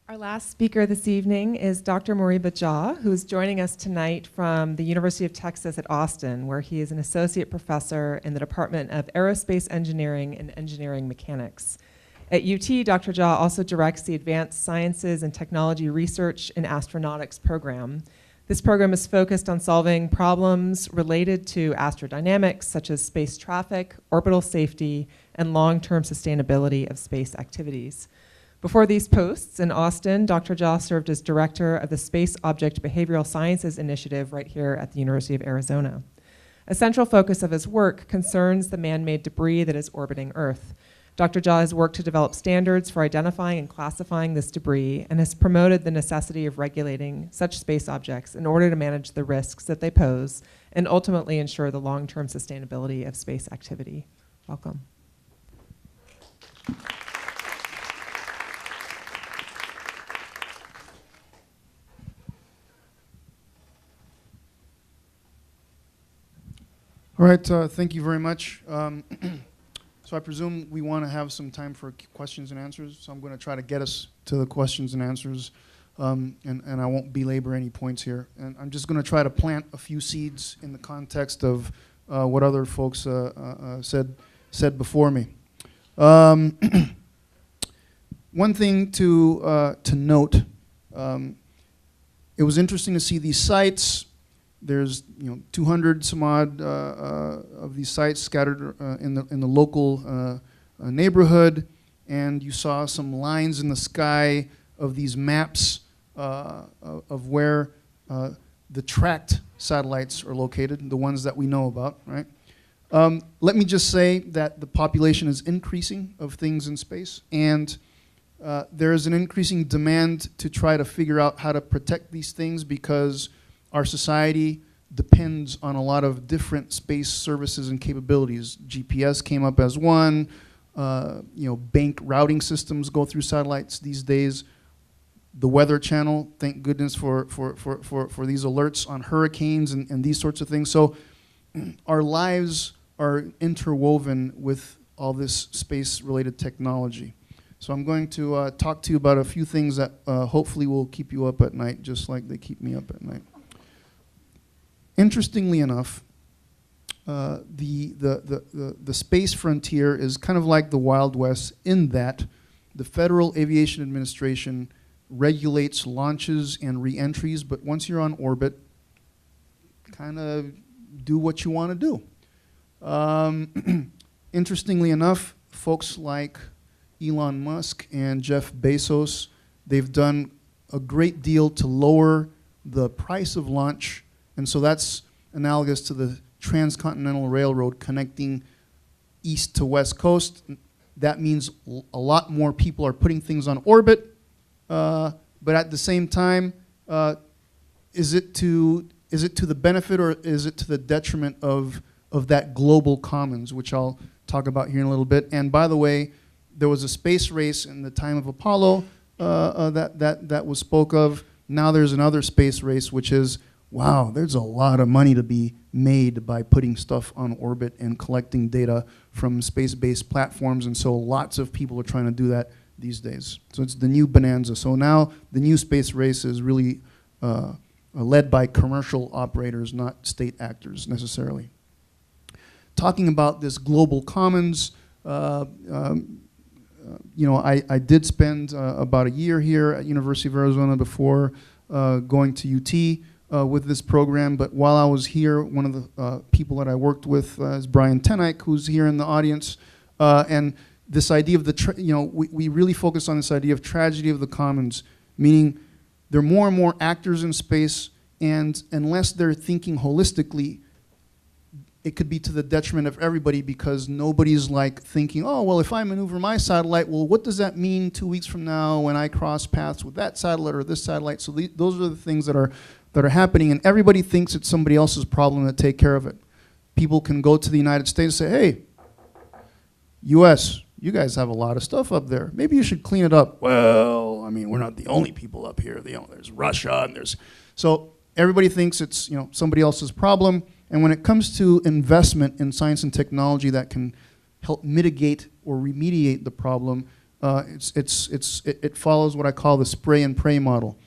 Our last speaker this evening is Dr. Moriba K, who is joining us tonight from the University of Texas at Austin, where he is an associate professor in the Department of Aerospace Engineering and Engineering Mechanics. At UT, Dr. K also directs the Advanced Sciences and Technology Research and Astronautics program. This program is focused on solving problems related to astrodynamics, such as space traffic, orbital safety, and long-term sustainability of space activities. Before these posts in Austin, Dr. K served as director of the Space Object Behavioral Sciences Initiative right here at the University of Arizona. A central focus of his work concerns the man-made debris that is orbiting Earth. Dr. K has worked to develop standards for identifying and classifying this debris and has promoted the necessity of regulating such space objects in order to manage the risks that they pose and ultimately ensure the long-term sustainability of space activity. Welcome. All right, thank you very much. So I presume we want to have some time for questions and answers, so I'm going to try to get us to the questions and answers, and I won't belabor any points here. And I'm just going to try to plant a few seeds in the context of what other folks said before me. One thing to note, it was interesting to see these sites. There's 200 some odd of these sites scattered in the local neighborhood, and you saw some lines in the sky of these maps of where the tracked satellites are located, the ones that we know about, right? Let me just say that the population is increasing of things in space, and there is an increasing demand to try to figure out how to protect these things because our society depends on a lot of different space services and capabilities. GPS came up as one. Bank routing systems go through satellites these days. The Weather Channel, thank goodness for these alerts on hurricanes and these sorts of things. So our lives are interwoven with all this space-related technology. So I'm going to talk to you about a few things that hopefully will keep you up at night, just like they keep me up at night. Interestingly enough, the space frontier is kind of like the Wild West in that the Federal Aviation Administration regulates launches and re-entries, but once you're on orbit, kind of do what you want to do. Interestingly enough, folks like Elon Musk and Jeff Bezos, they've done a great deal to lower the price of launch. And so that's analogous to the transcontinental railroad connecting east to west coast. That means a lot more people are putting things on orbit, but at the same time, is it to the benefit or is it to the detriment of that global commons, which I'll talk about here in a little bit. And by the way, there was a space race in the time of Apollo that was spoke of. Now there's another space race, which is, wow, there's a lot of money to be made by putting stuff on orbit and collecting data from space-based platforms, and so lots of people are trying to do that these days. So it's the new bonanza. So now the new space race is really led by commercial operators, not state actors necessarily. Talking about this global commons, I did spend about a year here at University of Arizona before going to UT. With this program, but while I was here, one of the people that I worked with is Brian Tenike, who's here in the audience, and this idea of we really focus on this idea of tragedy of the commons, meaning there are more and more actors in space, and unless they're thinking holistically, it could be to the detriment of everybody because nobody's like thinking, oh, well, if I maneuver my satellite, well, what does that mean 2 weeks from now when I cross paths with that satellite or this satellite? So those are the things that are happening, and everybody thinks it's somebody else's problem to take care of it. People can go to the United States and say, hey, US, you guys have a lot of stuff up there. Maybe you should clean it up. Well, I mean, we're not the only people up here. There's Russia, and there's... So everybody thinks it's somebody else's problem, and when it comes to investment in science and technology that can help mitigate or remediate the problem, It follows what I call the spray and pray model.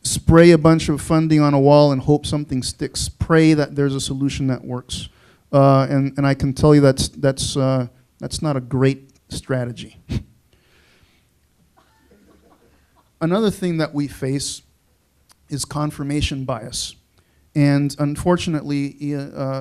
Spray a bunch of funding on a wall and hope something sticks. Pray that there's a solution that works. And I can tell you that's not a great strategy. Another thing that we face is confirmation bias. And unfortunately,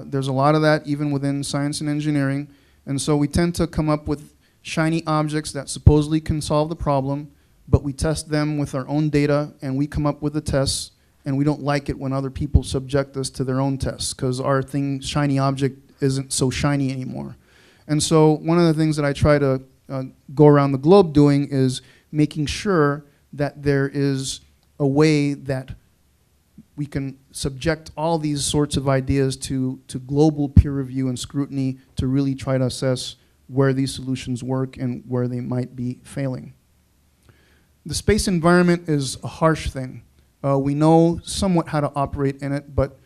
there's a lot of that even within science and engineering. And so we tend to come up with shiny objects that supposedly can solve the problem, but we test them with our own data, and we come up with the tests, and we don't like it when other people subject us to their own tests, because our shiny object isn't so shiny anymore. And so one of the things that I try to go around the globe doing is making sure that there is a way that we can subject all these sorts of ideas to global peer review and scrutiny to really try to assess where these solutions work and where they might be failing. The space environment is a harsh thing. We know somewhat how to operate in it, but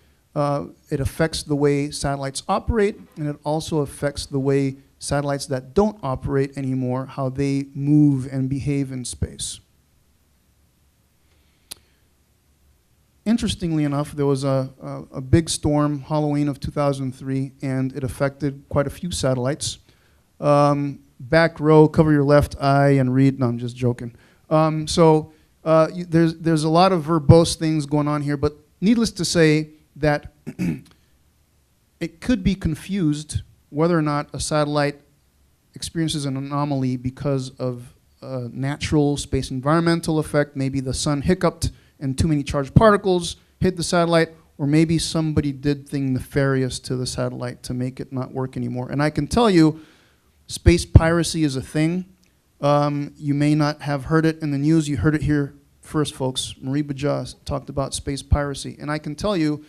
it affects the way satellites operate, and it also affects the way satellites that don't operate anymore, how they move and behave in space. Interestingly enough, there was a big storm, Halloween of 2003, and it affected quite a few satellites. Back row, cover your left eye and read. No, I'm just joking. There's a lot of verbose things going on here, but needless to say that it could be confused whether or not a satellite experiences an anomaly because of a natural space environmental effect. Maybe the sun hiccuped and too many charged particles hit the satellite, or maybe somebody did thing nefarious to the satellite to make it not work anymore. And I can tell you, space piracy is a thing. You may not have heard it in the news. You heard it here first, folks. Moriba K talked about space piracy. And I can tell you,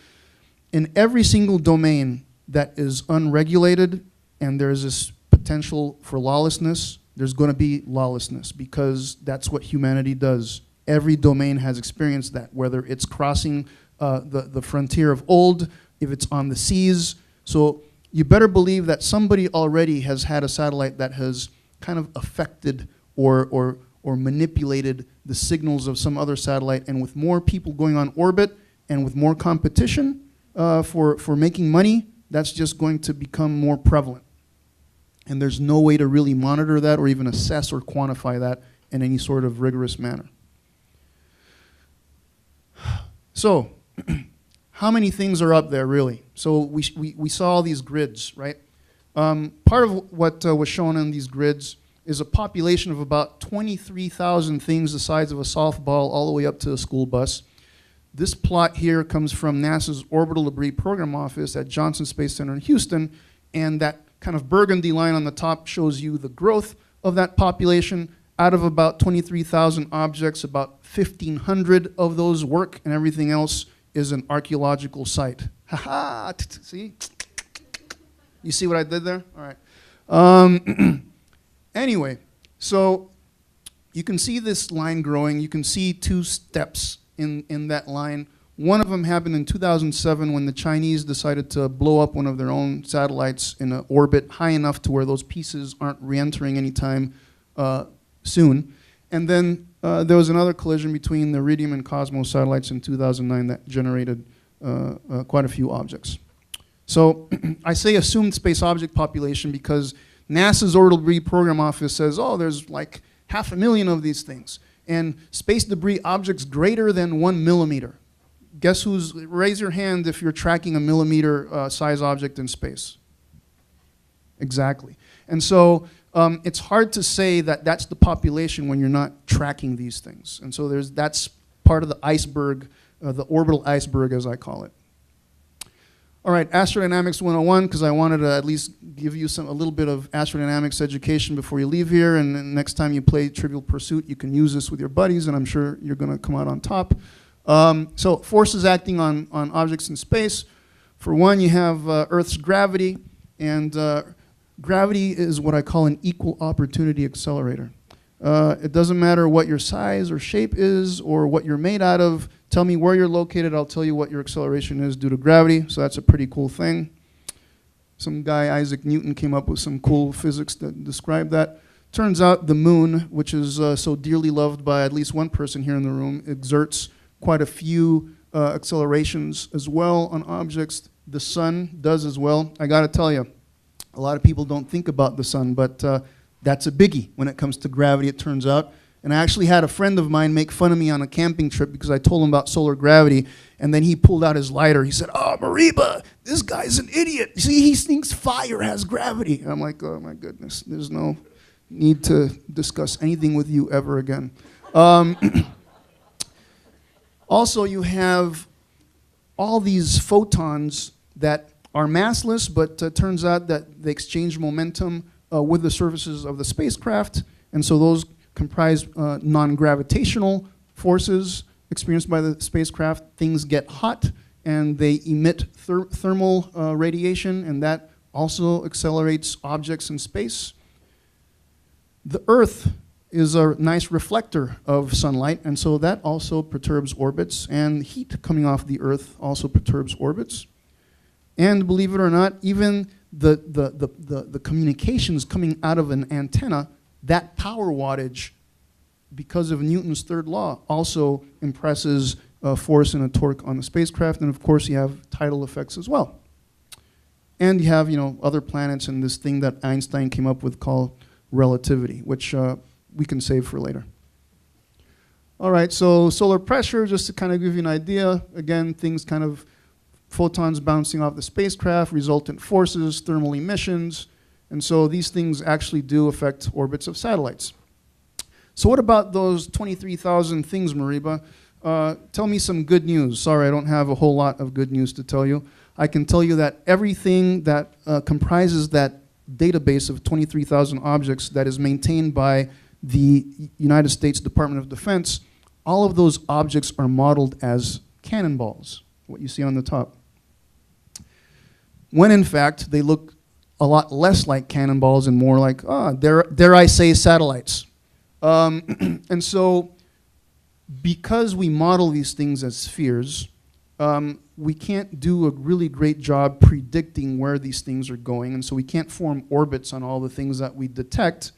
in every single domain that is unregulated and there's this potential for lawlessness, there's going to be lawlessness, because that's what humanity does. Every domain has experienced that, whether it's crossing the frontier of old, if it's on the seas. So you better believe that somebody already has had a satellite that has kind of affected or manipulated the signals of some other satellite. And with more people going on orbit and with more competition for making money, that's just going to become more prevalent. And there's no way to really monitor that or even assess or quantify that in any sort of rigorous manner. So, how many things are up there, really? So we saw all these grids, right? Part of what was shown on these grids is a population of about 23,000 things the size of a softball all the way up to a school bus. This plot here comes from NASA's Orbital Debris Program Office at Johnson Space Center in Houston, and that kind of burgundy line on the top shows you the growth of that population. Out of about 23,000 objects, about 1,500 of those work, and everything else is an archaeological site. Ha-ha! See? You see what I did there? All right. Anyway, so you can see this line growing. You can see two steps in that line. One of them happened in 2007 when the Chinese decided to blow up one of their own satellites in an orbit high enough to where those pieces aren't re-entering anytime soon. And then there was another collision between the Iridium and Cosmos satellites in 2009 that generated quite a few objects. So I say assumed space object population because NASA's Orbital Debris Program Office says, oh, there's like 500,000 of these things. And space debris objects greater than 1 millimeter. Guess raise your hand if you're tracking a millimeter size object in space. Exactly. And so it's hard to say that that's the population when you're not tracking these things. And so that's part of the iceberg, the orbital iceberg as I call it. All right, Astrodynamics 101, because I wanted to at least give you a little bit of astrodynamics education before you leave here, and then next time you play Trivial Pursuit, you can use this with your buddies, and I'm sure you're going to come out on top. So forces acting on objects in space. For one, you have Earth's gravity, and gravity is what I call an equal opportunity accelerator. It doesn't matter what your size or shape is or what you're made out of. Tell me where you're located, I'll tell you what your acceleration is due to gravity. So that's a pretty cool thing. Some guy, Isaac Newton, came up with some cool physics that describe that. Turns out the moon, which is so dearly loved by at least one person here in the room, exerts quite a few accelerations as well on objects. The sun does as well. I got to tell you, a lot of people don't think about the sun, but that's a biggie when it comes to gravity, it turns out. And I actually had a friend of mine make fun of me on a camping trip because I told him about solar gravity, and then he pulled out his lighter. He said, "Oh, Moriba, this guy's an idiot. See, he thinks fire has gravity." And I'm like, oh my goodness, there's no need to discuss anything with you ever again. Also, you have all these photons that are massless, but turns out that they exchange momentum with the surfaces of the spacecraft, and so those comprise non-gravitational forces experienced by the spacecraft. Things get hot, and they emit thermal radiation, and that also accelerates objects in space. The Earth is a nice reflector of sunlight, and so that also perturbs orbits, and heat coming off the Earth also perturbs orbits. And believe it or not, even the communications coming out of an antenna, that power wattage, because of Newton's third law, also impresses a force and a torque on the spacecraft. And of course, you have tidal effects as well. And you have, other planets and this thing that Einstein came up with called relativity, which we can save for later. All right, so solar pressure, just to kind of give you an idea. Again, things kind of photons bouncing off the spacecraft, resultant forces, thermal emissions, and so these things actually do affect orbits of satellites. So what about those 23,000 things, Moriba? Tell me some good news. Sorry, I don't have a whole lot of good news to tell you. I can tell you that everything that comprises that database of 23,000 objects that is maintained by the United States Department of Defense, all of those objects are modeled as cannonballs, what you see on the top. When in fact, they look a lot less like cannonballs and more like, dare I say, satellites. And so, because we model these things as spheres, we can't do a really great job predicting where these things are going, and so we can't form orbits on all the things that we detect.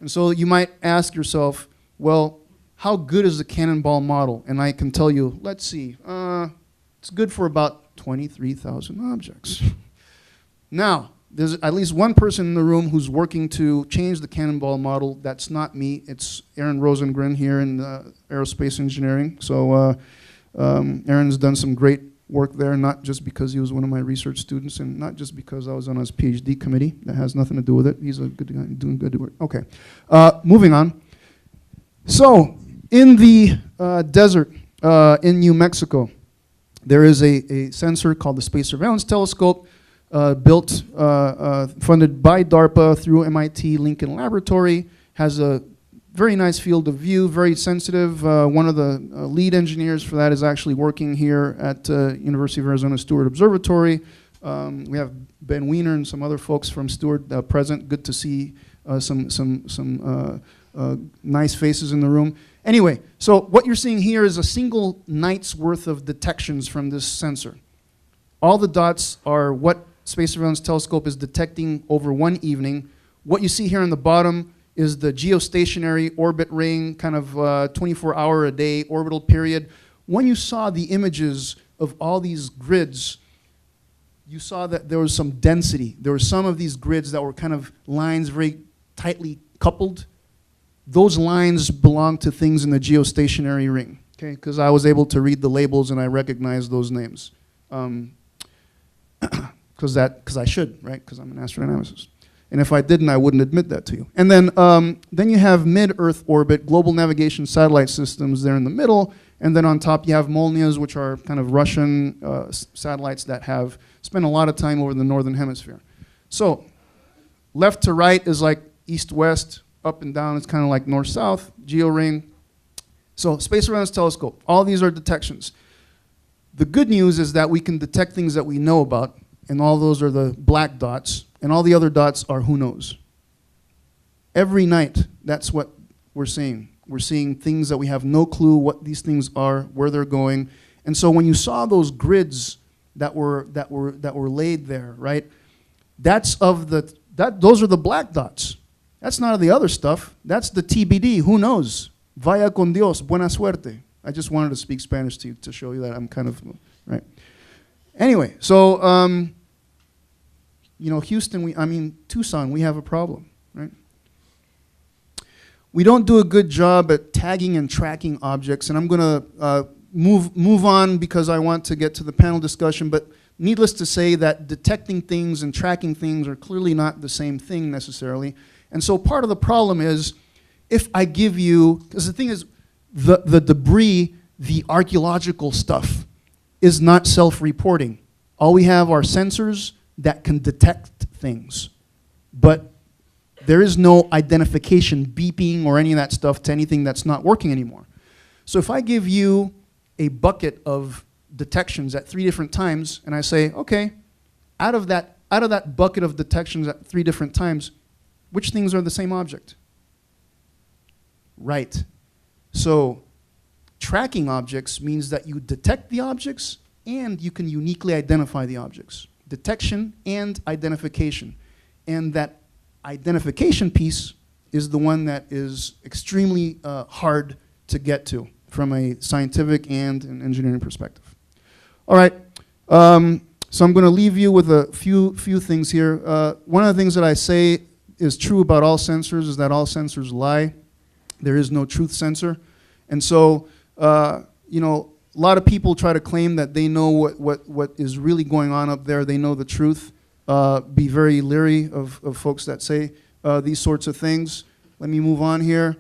And so you might ask yourself, well, how good is the cannonball model? And I can tell you, let's see, it's good for about 23,000 objects. Now, there's at least one person in the room who's working to change the cannonball model. That's not me. It's Aaron Rosengren here in aerospace engineering. So Aaron's done some great work there, not just because he was one of my research students and not just because I was on his PhD committee. That has nothing to do with it. He's a good guy doing good work. Okay, moving on. So in the desert in New Mexico, there is a sensor called the Space Surveillance Telescope, built, funded by DARPA through MIT Lincoln Laboratory, has a very nice field of view, very sensitive. One of the lead engineers for that is actually working here at University of Arizona Stewart Observatory. We have Ben Wiener and some other folks from Stewart present. Good to see some nice faces in the room. Anyway, so what you're seeing here is a single night's worth of detections from this sensor. All the dots are what Space Surveillance Telescope is detecting over one evening. What you see here on the bottom is the geostationary orbit ring, kind of 24-hour-a-day orbital period. When you saw the images of all these grids, you saw that there was some density. There were some of these grids that were kind of lines very tightly coupled. Those lines belong to things in the geostationary ring, okay? Because I was able to read the labels and I recognized those names. Because I should, right? Because I'm an astrodynamicist. And if I didn't, I wouldn't admit that to you. And then you have mid-Earth orbit, global navigation satellite systems there in the middle. And then on top, you have Molnias, which are kind of Russian satellites that have spent a lot of time over the northern hemisphere. So left to right is like east-west, up and down. It's kind of like north-south, georing. So Space Surveillance Telescope, all these are detections. The good news is that we can detect things that we know about, and all those are the black dots, and all the other dots are who knows. Every night, that's what we're seeing. We're seeing things that we have no clue what these things are, where they're going. And so when you saw those grids that were laid there, right? Those are the black dots. That's not the other stuff. That's the TBD. Who knows? Vaya con Dios. Buena suerte. I just wanted to speak Spanish to show you that I'm kind of, right? Anyway, so, you know, Houston, Tucson, we have a problem, right? We don't do a good job at tagging and tracking objects, and I'm going to move on because I want to get to the panel discussion, but needless to say that detecting things and tracking things are clearly not the same thing necessarily. And so part of the problem is if I give you, because the thing is, the debris, the archaeological stuff is not self-reporting. All we have are sensors that can detect things, but there is no identification, beeping, or any of that stuff to anything that's not working anymore. So if I give you a bucket of detections at 3 different times, and I say, okay, out of that bucket of detections at 3 different times, which things are the same object? Right. So tracking objects means that you detect the objects and you can uniquely identify the objects. Detection and identification. And that identification piece is the one that is extremely hard to get to from a scientific and an engineering perspective. All right, so I'm going to leave you with a few things here. One of the things that I say is true about all sensors is that all sensors lie. There is no truth sensor. And so, you know, a lot of people try to claim that they know what is really going on up there. They know the truth. Be very leery of folks that say these sorts of things. Let me move on here.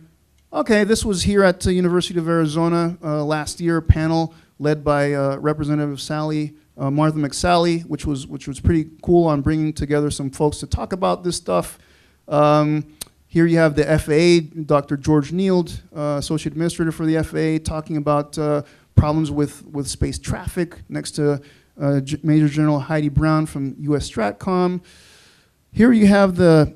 Okay, this was here at the University of Arizona last year, a panel led by Representative Martha McSally, which was pretty cool on bringing together some folks to talk about this stuff. Here you have the FAA, Dr. George Neild, Associate Administrator for the FAA, talking about problems with space traffic next to Major General Heidi Brown from US Stratcom. Here you have the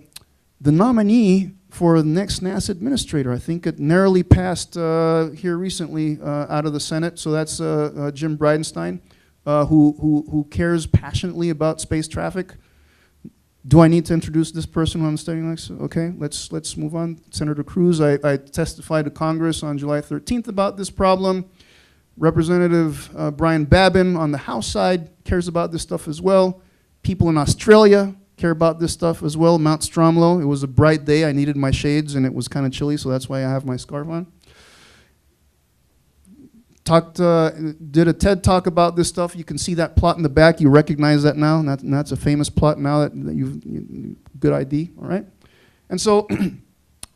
nominee for the next NASA administrator. I think it narrowly passed here recently out of the Senate. So that's Jim Bridenstine, who cares passionately about space traffic. Do I need to introduce this person who I'm studying next? Okay, let's move on. Senator Cruz, I testified to Congress on July 13th about this problem. Representative Brian Babin on the House side cares about this stuff as well. People in Australia care about this stuff as well. Mount Stromlo, it was a bright day. I needed my shades and it was kind of chilly, so that's why I have my scarf on. Did a TED talk about this stuff. You can see that plot in the back. You recognize that now, and that's a famous plot now that good ID, all right? And so,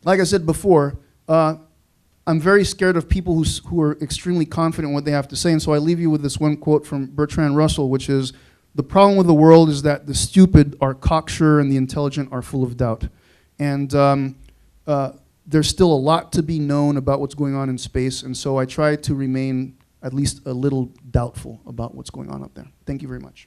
like I said before, I'm very scared of people who are extremely confident in what they have to say, and so I leave you with this one quote from Bertrand Russell, which is, "The problem with the world is that the stupid are cocksure and the intelligent are full of doubt." And there's still a lot to be known about what's going on in space, and so I try to remain at least a little doubtful about what's going on up there. Thank you very much.